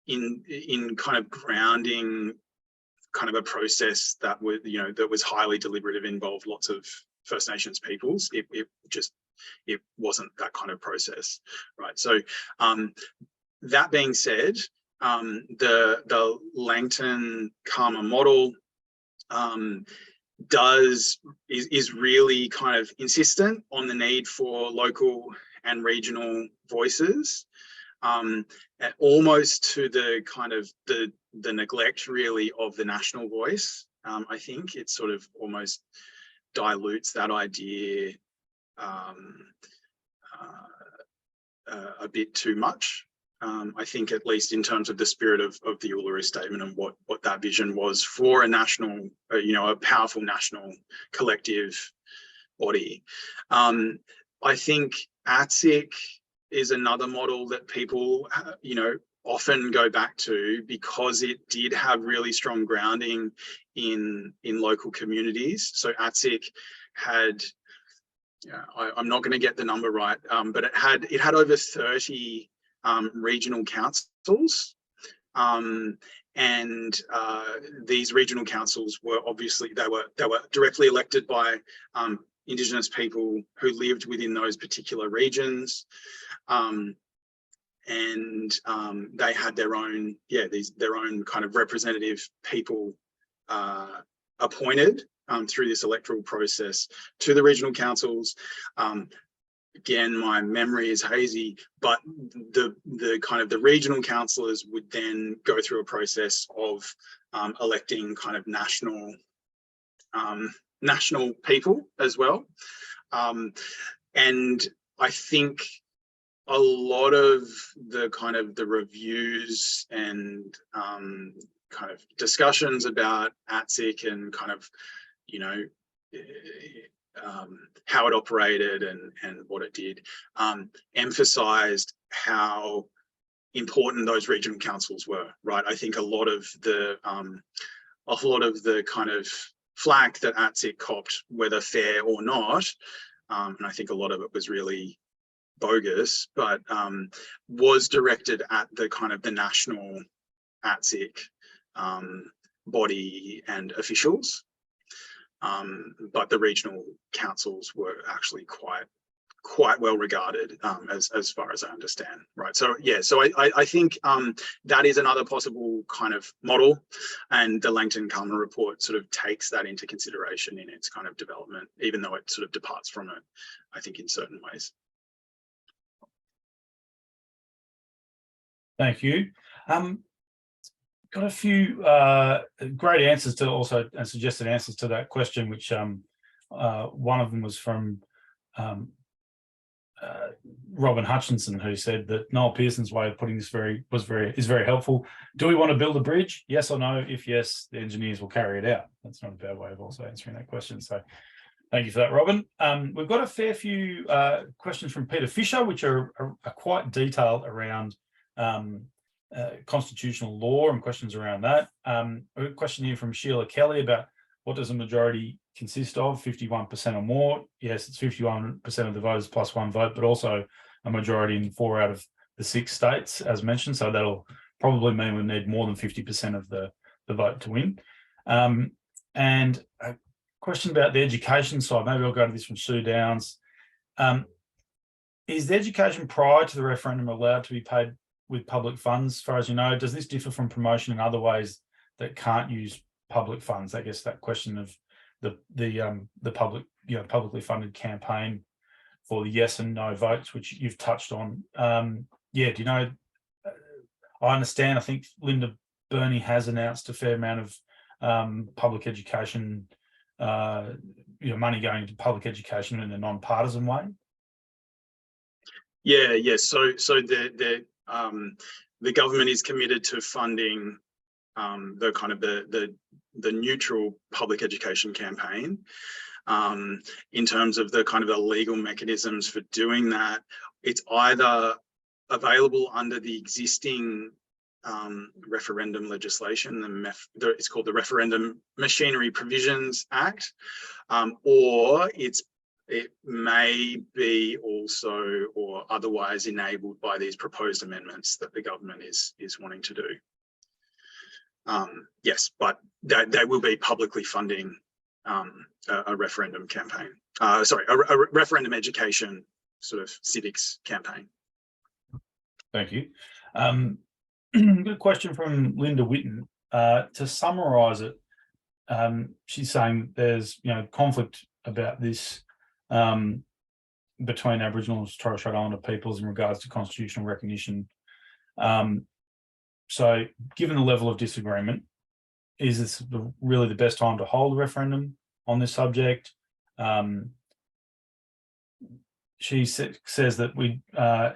kind of grounding kind of a process that was that was highly deliberative, involved lots of First Nations peoples. It wasn't that kind of process, right? So that being said, the Langton Karma model is really kind of insistent on the need for local and regional voices, almost to the kind of the neglect really of the national voice. I think it sort of almost dilutes that idea a bit too much. I think, at least in terms of the spirit of the Uluru Statement and what that vision was for a national, a powerful national collective body. I think ATSIC is another model that people, often go back to because it did have really strong grounding in local communities. So ATSIC had, I'm not going to get the number right, but it had over 30 regional councils, and these regional councils were obviously they were directly elected by Indigenous people who lived within those particular regions, and they had their own kind of representative people appointed through this electoral process to the regional councils. Again, my memory is hazy, but the kind of the regional councillors would then go through a process of electing kind of national people as well. And I think a lot of the kind of the reviews and kind of discussions about ATSIC and kind of, how it operated and what it did, emphasised how important those regional councils were. Right, I think a lot of the kind of flack that ATSIC copped, whether fair or not, and I think a lot of it was really bogus, but was directed at the kind of the national ATSIC body and officials, but the regional councils were actually quite well regarded, as far as I understand. Right, so yeah, so I think that is another possible kind of model, and the Langton-Culmer report sort of takes that into consideration in its kind of development, even though it sort of departs from it, I think, in certain ways. Thank you. Got a few great answers to also, and suggested answers to that question, which one of them was from Robin Hutchinson, who said that Noel Pearson's way of putting this is very helpful. Do we want to build a bridge? Yes or no? If yes, the engineers will carry it out. That's not a bad way of also answering that question. So thank you for that, Robin. We've got a fair few questions from Peter Fisher, which are quite detailed around constitutional law and questions around that. A question here from Sheila Kelly about what does a majority consist of, 51% or more. Yes, it's 51% of the voters plus one vote, but also a majority in 4 out of the 6 states, as mentioned. So that'll probably mean we need more than 50% of the vote to win. And a question about the education side, maybe I'll go to this from Sue Downs. Is the education prior to the referendum allowed to be paid with public funds, as far as you know? Does this differ from promotion in other ways that can't use public funds? I guess that question of the public, publicly funded campaign for the yes and no votes, which you've touched on. Yeah, do you know? I understand. I think Linda Beirne has announced a fair amount of public education, money going into public education in a non-partisan way. Yeah, yes. So the government is committed to funding the neutral public education campaign. In terms of the kind of the legal mechanisms for doing that, it's either available under the existing referendum legislation, it's called the Referendum Machinery Provisions Act, or it may be also or otherwise enabled by these proposed amendments that the government is wanting to do. Yes, but they will be publicly funding a referendum campaign. A referendum education sort of civics campaign. Thank you. Good question from Linda Whitton. To summarise it, she's saying there's conflict about this between Aboriginal and Torres Strait Islander peoples in regards to constitutional recognition. So given the level of disagreement, is this really the best time to hold a referendum on this subject? She says that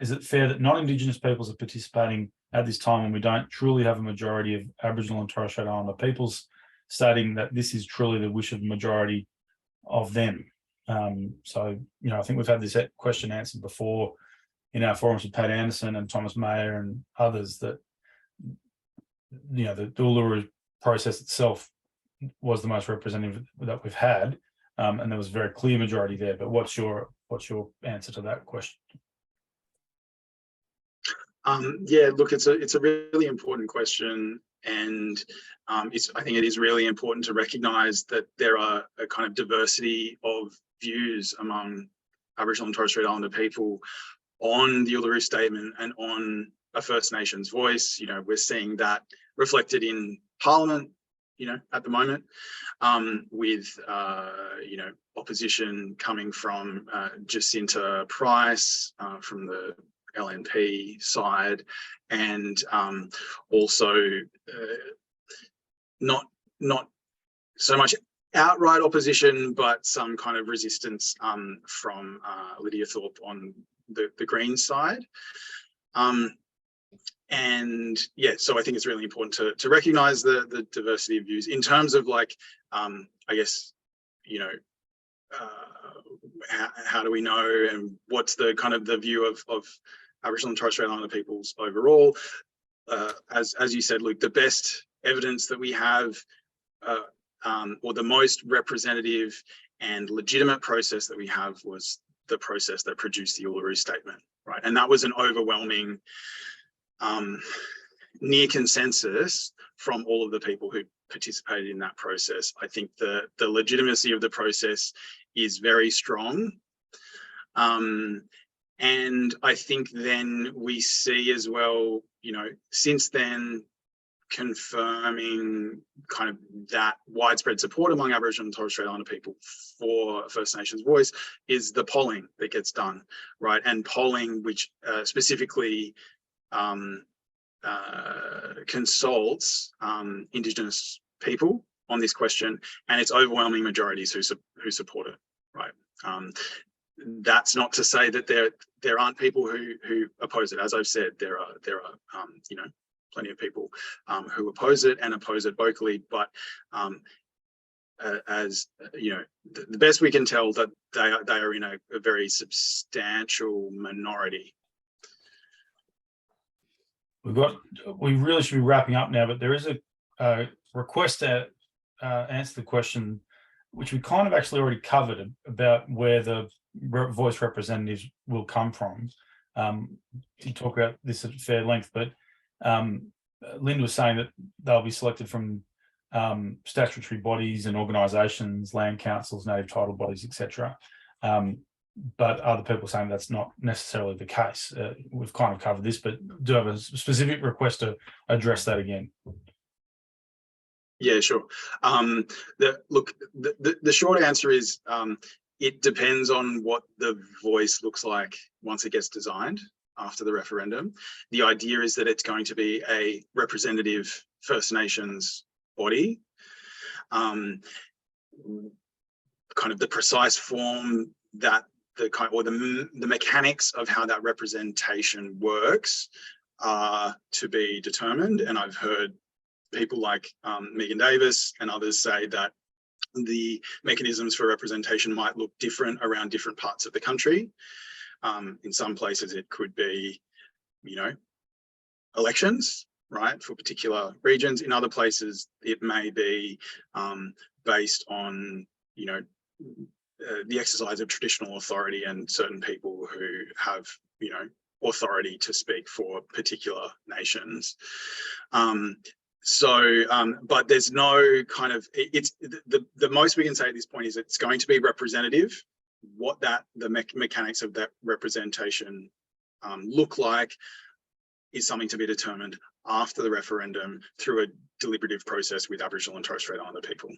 is it fair that non-Indigenous peoples are participating at this time when we don't truly have a majority of Aboriginal and Torres Strait Islander peoples, stating that this is truly the wish of the majority of them? So, I think we've had this question answered before in our forums with Pat Anderson and Thomas Mayer and others, that the Uluru process itself was the most representative that we've had, and there was a very clear majority there. But what's your answer to that question? Yeah, look, it's a really important question, and I think it is really important to recognise that there are a kind of diversity of views among Aboriginal and Torres Strait Islander people on the Uluru Statement and on a First Nations voice. We're seeing that reflected in Parliament, at the moment, with opposition coming from Jacinta Price from the LNP side, and also not so much outright opposition, but some kind of resistance from Lydia Thorpe on the Greens side. And yeah, so I think it's really important to recognise the diversity of views in terms of I guess how do we know, and what's the kind of the view of Aboriginal and Torres Strait Islander peoples overall. As you said, Luke, the best evidence that we have, or the most representative and legitimate process that we have, was the process that produced the Uluru Statement, right? And that was an overwhelming near consensus from all of the people who participated in that process. I think the legitimacy of the process is very strong. And I think then we see as well, you know, since then, confirming kind of that widespread support among Aboriginal and Torres Strait Islander people for First Nations voice is the polling that gets done, right? And polling which specifically consults Indigenous people on this question, and it's overwhelming majorities who support it, right? That's not to say that there aren't people who oppose it. As I've said, there are you know, plenty of people who oppose it and oppose it vocally, but as you know, the best we can tell, that they are in a very substantial minority. We really should be wrapping up now, but there is a request to answer the question, which we kind of actually already covered, about where the voice representatives will come from. You talk about this at fair length, but Lynn was saying that they'll be selected from statutory bodies and organisations, land councils, native title bodies, etc. But other people saying that's not necessarily the case. We've kind of covered this, but do have a specific request to address that again. Yeah, sure. Look, the short answer is it depends on what the voice looks like once it gets designed after the referendum. The idea is that it's going to be a representative First Nations body. Kind of the precise form that the mechanics of how that representation works are to be determined. And I've heard people like Megan Davis and others say that the mechanisms for representation might look different around different parts of the country. In some places it could be, you know, elections, right, for particular regions. In other places it may be based on, you know, the exercise of traditional authority and certain people who have, you know, authority to speak for particular nations. But there's no kind of, it's the most we can say at this point is it's going to be representative. What the mechanics of that representation look like is something to be determined after the referendum through a deliberative process with Aboriginal and Torres Strait Islander people.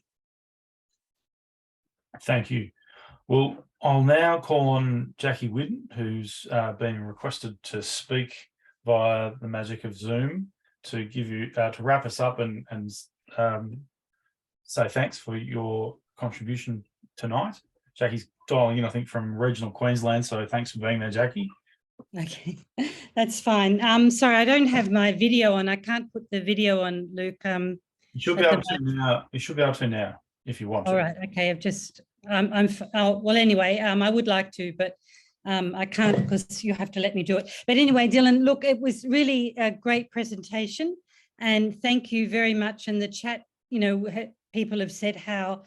Thank you. Well, I'll now call on Jackie Whitton, who's been requested to speak via the magic of Zoom, to give you to wrap us up and say thanks for your contribution tonight. Jackie's dialing in, I think, from regional Queensland, so thanks for being there, Jackie. Okay, that's fine. Sorry, I don't have my video on. I can't put the video on, Luke. You should be able to now. You should be able to now, if you want to. All right. Okay. I've just. Well, anyway, I would like to, but I can't because you have to let me do it. But anyway, Dylan, look, it was really a great presentation, and thank you very much. In the chat, you know, people have said how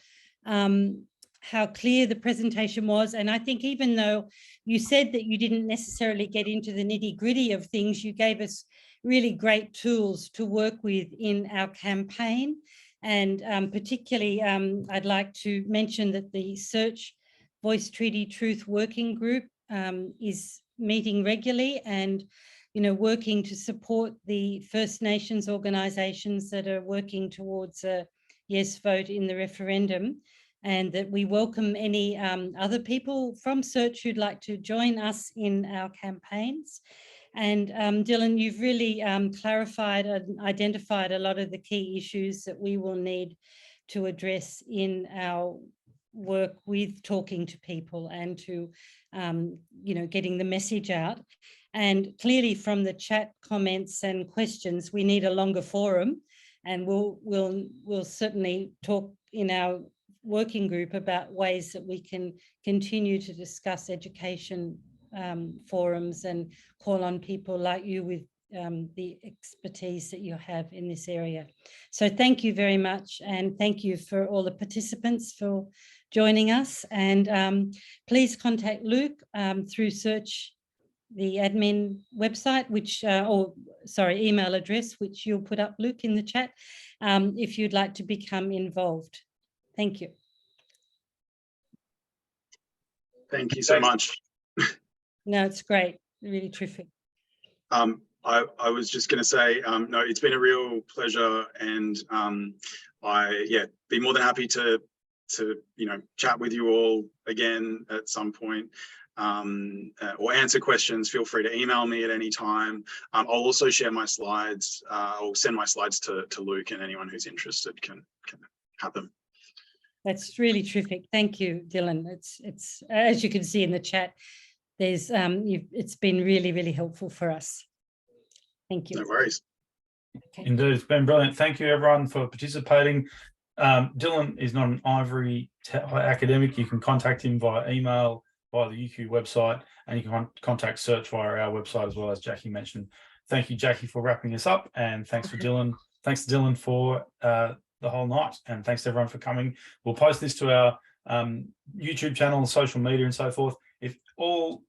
clear the presentation was, and I think even though you said that you didn't necessarily get into the nitty-gritty of things, you gave us really great tools to work with in our campaign. And particularly, I'd like to mention that the Search Voice Treaty Truth Working Group is meeting regularly and, you know, working to support the First Nations organisations that are working towards a yes vote in the referendum, and that we welcome any other people from Search who'd like to join us in our campaigns. And Dylan, you've really clarified and identified a lot of the key issues that we will need to address in our work with talking to people and to, you know, getting the message out. And clearly from the chat comments and questions, we need a longer forum, and we'll certainly talk in our working group about ways that we can continue to discuss education forums and call on people like you with the expertise that you have in this area. So thank you very much, and thank you for all the participants for joining us. And please contact Luke through search the admin website, which email address, which you'll put up, Luke, in the chat, if you'd like to become involved. Thank you. Thank you so much. No, it's great. Really terrific. I was just going to say, no, it's been a real pleasure, and be more than happy to chat with you all again at some point, or answer questions. Feel free to email me at any time. I'll also share my slides. I'll send my slides to Luke, and anyone who's interested can have them. That's really terrific. Thank you, Dylan. It's as you can see in the chat, there's it's been really, really helpful for us. Thank you. No worries. Okay. Indeed, it's been brilliant. Thank you, everyone, for participating. Dylan is not an ivory academic. You can contact him via email, via the UQ website, and you can contact Search via our website as well, as Jackie mentioned. Thank you, Jackie, for wrapping us up, and thanks for Dylan. Thanks to Dylan for the whole night, and thanks to everyone for coming. We'll post this to our YouTube channel and social media and so forth. If all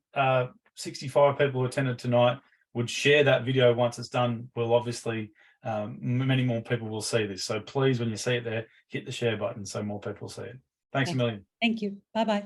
65 people who attended tonight would share that video once it's done, we'll obviously, many more people will see this. So please, when you see it there, hit the share button so more people see it. Thanks a million. Thank you. Bye-bye.